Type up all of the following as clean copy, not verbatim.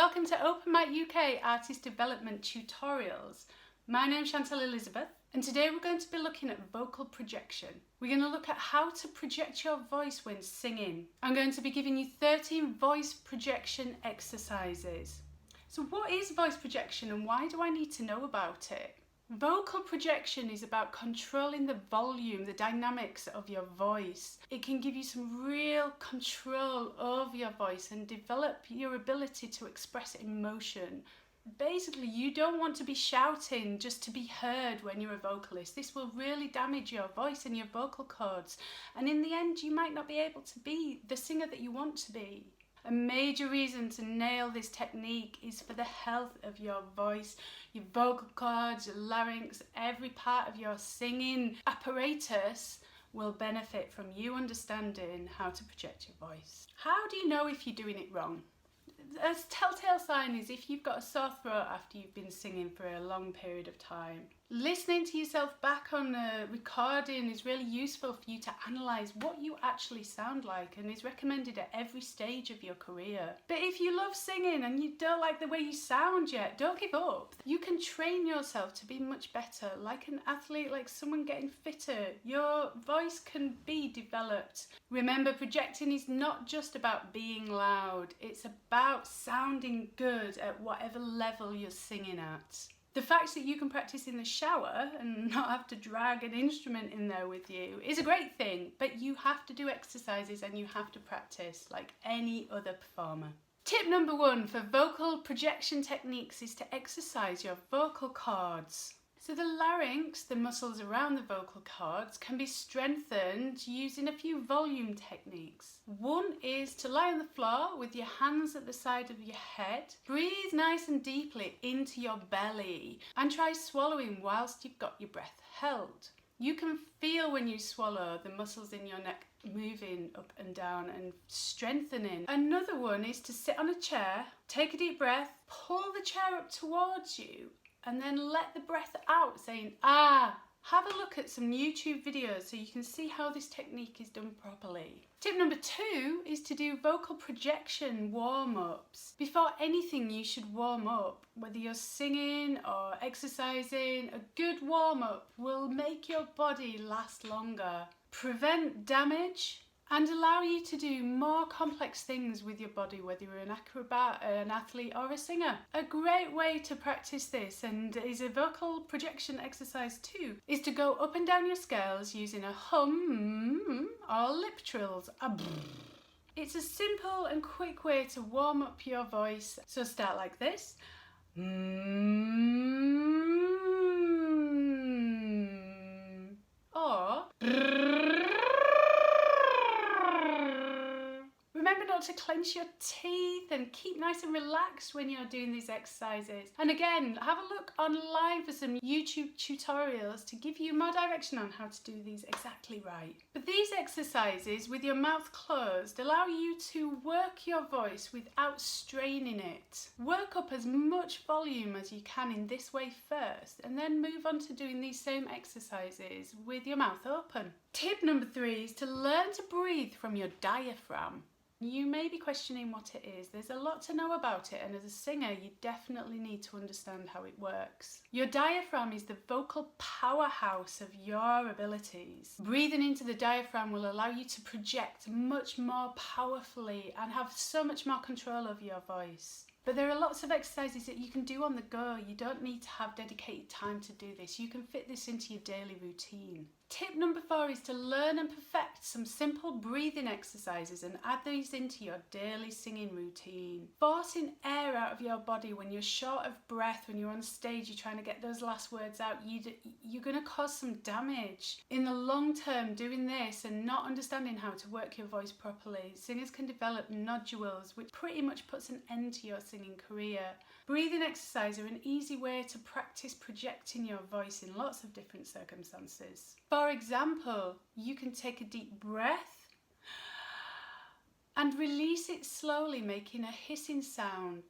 Welcome to Open Mic UK Artist Development Tutorials. My name's Chantal Elizabeth, and today we're going to be looking at vocal projection. We're going to look at how to project your voice when singing. I'm going to be giving you 13 voice projection exercises. So what is voice projection and why do I need to know about it? Vocal projection is about controlling the volume, the dynamics of your voice. It can give you some real control over your voice and develop your ability to express emotion. Basically, you don't want to be shouting just to be heard when you're a vocalist. This will really damage your voice and your vocal cords. And in the end, you might not be able to be the singer that you want to be. A major reason to nail this technique is for the health of your voice, your vocal cords, your larynx, every part of your singing apparatus will benefit from you understanding how to project your voice. How do you know if you're doing it wrong? A telltale sign is if you've got a sore throat after you've been singing for a long period of time. Listening to yourself back on a recording is really useful for you to analyse what you actually sound like and is recommended at every stage of your career. But if you love singing and you don't like the way you sound yet, don't give up. You can train yourself to be much better, like an athlete, like someone getting fitter. Your voice can be developed. Remember, projecting is not just about being loud, it's about sounding good at whatever level you're singing at. The fact that you can practice in the shower and not have to drag an instrument in there with you is a great thing, but you have to do exercises and you have to practice like any other performer. Tip number 1 for vocal projection techniques is to exercise your vocal cords. So the larynx, the muscles around the vocal cords, can be strengthened using a few volume techniques. One is to lie on the floor with your hands at the side of your head. Breathe nice and deeply into your belly and try swallowing whilst you've got your breath held. You can feel when you swallow the muscles in your neck moving up and down and strengthening. Another one is to sit on a chair, take a deep breath, pull the chair up towards you, and then let the breath out, saying, ah. Have a look at some YouTube videos so you can see how this technique is done properly. Tip number 2 is to do vocal projection warm-ups. Before anything, you should warm up. Whether you're singing or exercising, a good warm-up will make your body last longer, prevent damage, and allow you to do more complex things with your body, whether you're an acrobat, an athlete or a singer. A great way to practice this, and is a vocal projection exercise too, is to go up and down your scales using a hum or lip trills. It's a simple and quick way to warm up your voice. So start like this. Or remember not to clench your teeth and keep nice and relaxed when you're doing these exercises. And again, have a look online for some YouTube tutorials to give you more direction on how to do these exactly right. But these exercises with your mouth closed allow you to work your voice without straining it. Work up as much volume as you can in this way first, and then move on to doing these same exercises with your mouth open. Tip number 3 is to learn to breathe from your diaphragm. You may be questioning what it is. There's a lot to know about it, and as a singer you definitely need to understand how it works. Your diaphragm is the vocal powerhouse of your abilities. Breathing into the diaphragm will allow you to project much more powerfully and have so much more control over your voice. But there are lots of exercises that you can do on the go. You don't need to have dedicated time to do this. You can fit this into your daily routine. Tip number 4 is to learn and perfect some simple breathing exercises and add these into your daily singing routine. Forcing air out of your body when you're short of breath, when you're on stage, you're trying to get those last words out, you're going to cause some damage. In the long term, doing this and not understanding how to work your voice properly, singers can develop nodules, which pretty much puts an end to your singing career. Breathing exercises are an easy way to practice projecting your voice in lots of different circumstances. For example, you can take a deep breath and release it slowly, making a hissing sound.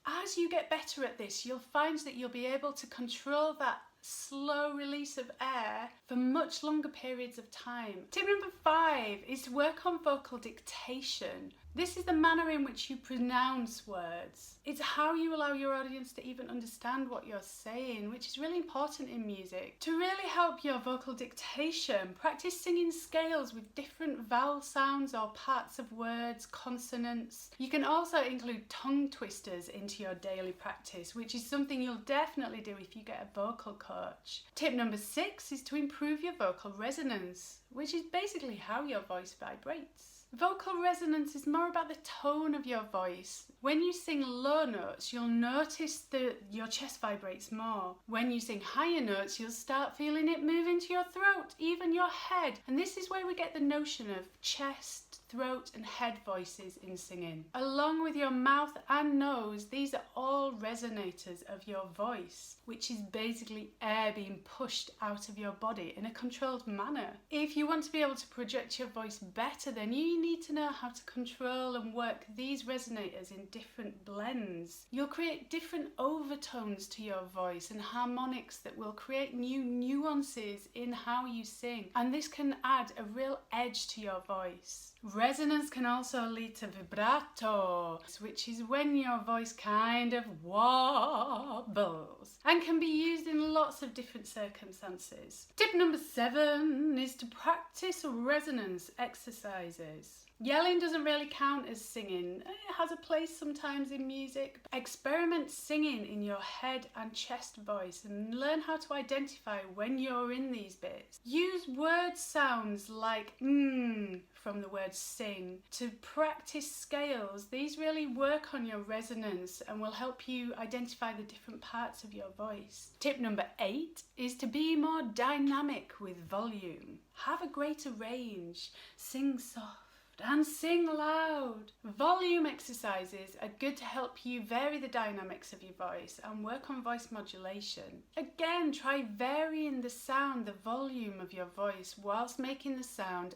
As you get better at this, you'll find that you'll be able to control that slow release of air for much longer periods of time. Tip number 5 is to work on vocal dictation. This is the manner in which you pronounce words. It's how you allow your audience to even understand what you're saying, which is really important in music. To really help your vocal dictation, practice singing scales with different vowel sounds or parts of words, consonants. You can also include tongue twisters into your daily practice, which is something you'll definitely do if you get a vocal coach. Tip number 6 is to improve your vocal resonance, which is basically how your voice vibrates. Vocal resonance is more about the tone of your voice. When you sing low notes, you'll notice that your chest vibrates more. When you sing higher notes, you'll start feeling it move into your throat, even your head. And this is where we get the notion of chest, throat and head voices in singing. Along with your mouth and nose, these are all resonators of your voice, which is basically air being pushed out of your body in a controlled manner. If you want to be able to project your voice better, then you need to know how to control and work these resonators in different blends. You'll create different overtones to your voice and harmonics that will create new nuances in how you sing, and this can add a real edge to your voice. Resonance can also lead to vibrato, which is when your voice kind of wobbles and can be used in lots of different circumstances. Tip number 7 is to practice resonance exercises. Yelling doesn't really count as singing. It has a place sometimes in music. Experiment singing in your head and chest voice and learn how to identify when you're in these bits. Use word sounds like from the word sing to practice scales. These really work on your resonance and will help you identify the different parts of your voice. Tip number 8 is to be more dynamic with volume. Have a greater range. Sing soft and sing loud. Volume exercises are good to help you vary the dynamics of your voice and work on voice modulation. Again, try varying the sound, the volume of your voice whilst making the sound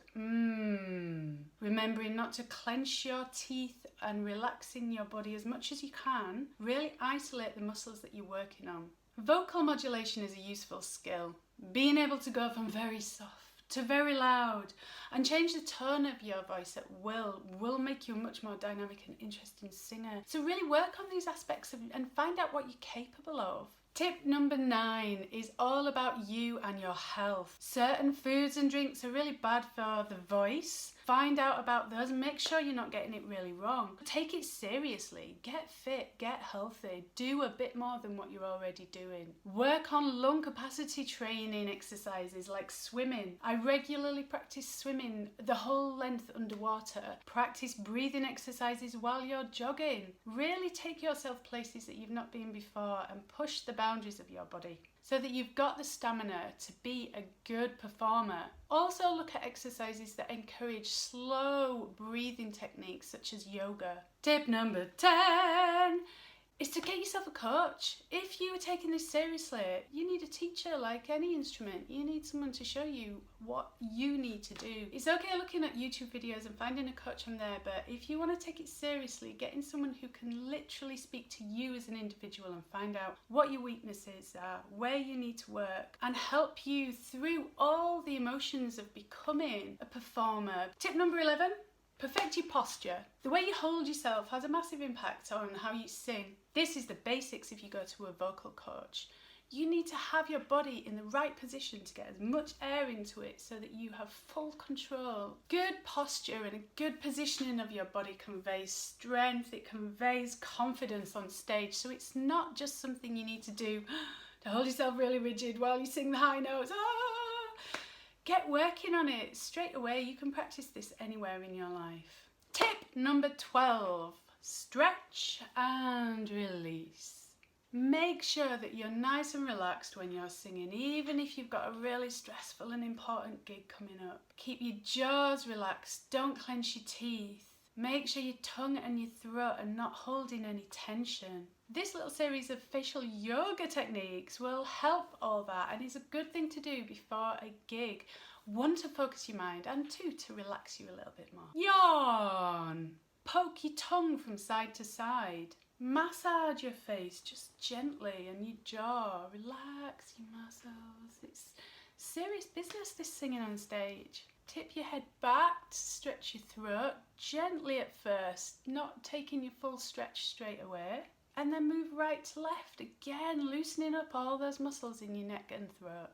remembering not to clench your teeth and relaxing your body as much as you can. Really isolate the muscles that you're working on. Vocal modulation is a useful skill. Being able to go from very soft to very loud and change the tone of your voice at will make you a much more dynamic and interesting singer. So really work on these aspects and find out what you're capable of. Tip number 9 is all about you and your health. Certain foods and drinks are really bad for the voice. Find out about those and make sure you're not getting it really wrong. Take it seriously. Get fit, get healthy. Do a bit more than what you're already doing. Work on lung capacity training exercises like swimming. I regularly practice swimming the whole length underwater. Practice breathing exercises while you're jogging. Really take yourself places that you've not been before and push the boundaries of your body so that you've got the stamina to be a good performer. Also look at exercises that encourage slow breathing techniques such as yoga. Tip number 10 is to get yourself a coach. If you are taking this seriously, you need a teacher like any instrument. You need someone to show you what you need to do. It's okay looking at YouTube videos and finding a coach on there, but if you want to take it seriously, getting someone who can literally speak to you as an individual and find out what your weaknesses are, where you need to work, and help you through all the emotions of becoming a performer. Tip number 11. Perfect your posture. The way you hold yourself has a massive impact on how you sing. This is the basics if you go to a vocal coach. You need to have your body in the right position to get as much air into it so that you have full control. Good posture and a good positioning of your body conveys strength, it conveys confidence on stage. So it's not just something you need to do to hold yourself really rigid while you sing the high notes. Get working on it straight away. You can practice this anywhere in your life. Tip number 12, stretch and release. Make sure that you're nice and relaxed when you're singing, even if you've got a really stressful and important gig coming up. Keep your jaws relaxed, don't clench your teeth. Make sure your tongue and your throat are not holding any tension. This little series of facial yoga techniques will help all that, and it's a good thing to do before a gig. 1, to focus your mind, and 2, to relax you a little bit more. Yawn. Poke your tongue from side to side. Massage your face just gently and your jaw. Relax your muscles. It's serious business, this singing on stage. Tip your head back to stretch your throat, gently at first, not taking your full stretch straight away. And then move right to left, again loosening up all those muscles in your neck and throat.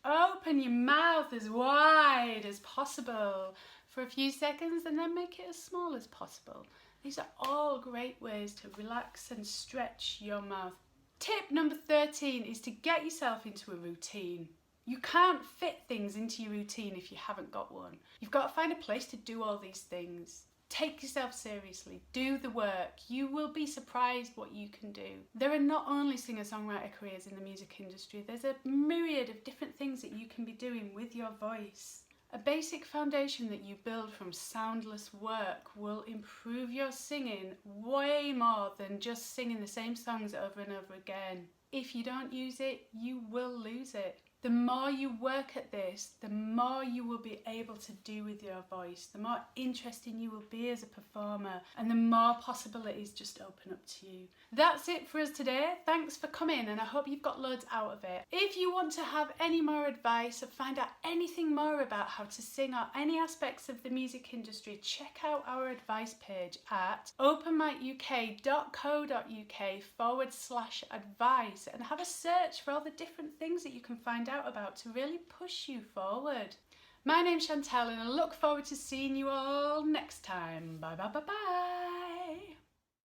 Open your mouth as wide as possible for a few seconds and then make it as small as possible. These are all great ways to relax and stretch your mouth. Tip number 13 is to get yourself into a routine. You can't fit things into your routine if you haven't got one. You've got to find a place to do all these things. Take yourself seriously, do the work. You will be surprised what you can do. There are not only singer-songwriter careers in the music industry, there's a myriad of different things that you can be doing with your voice. A basic foundation that you build from soundless work will improve your singing way more than just singing the same songs over and over again. If you don't use it, you will lose it. The more you work at this, the more you will be able to do with your voice, the more interesting you will be as a performer, and the more possibilities just open up to you. That's it for us today. Thanks for coming, and I hope you've got loads out of it. If you want to have any more advice or find out anything more about how to sing or any aspects of the music industry, check out our advice page at openmicuk.co.uk/advice and have a search for all the different things that you can find out about to really push you forward. My name's Chantel and I look forward to seeing you all next time. Bye bye bye bye.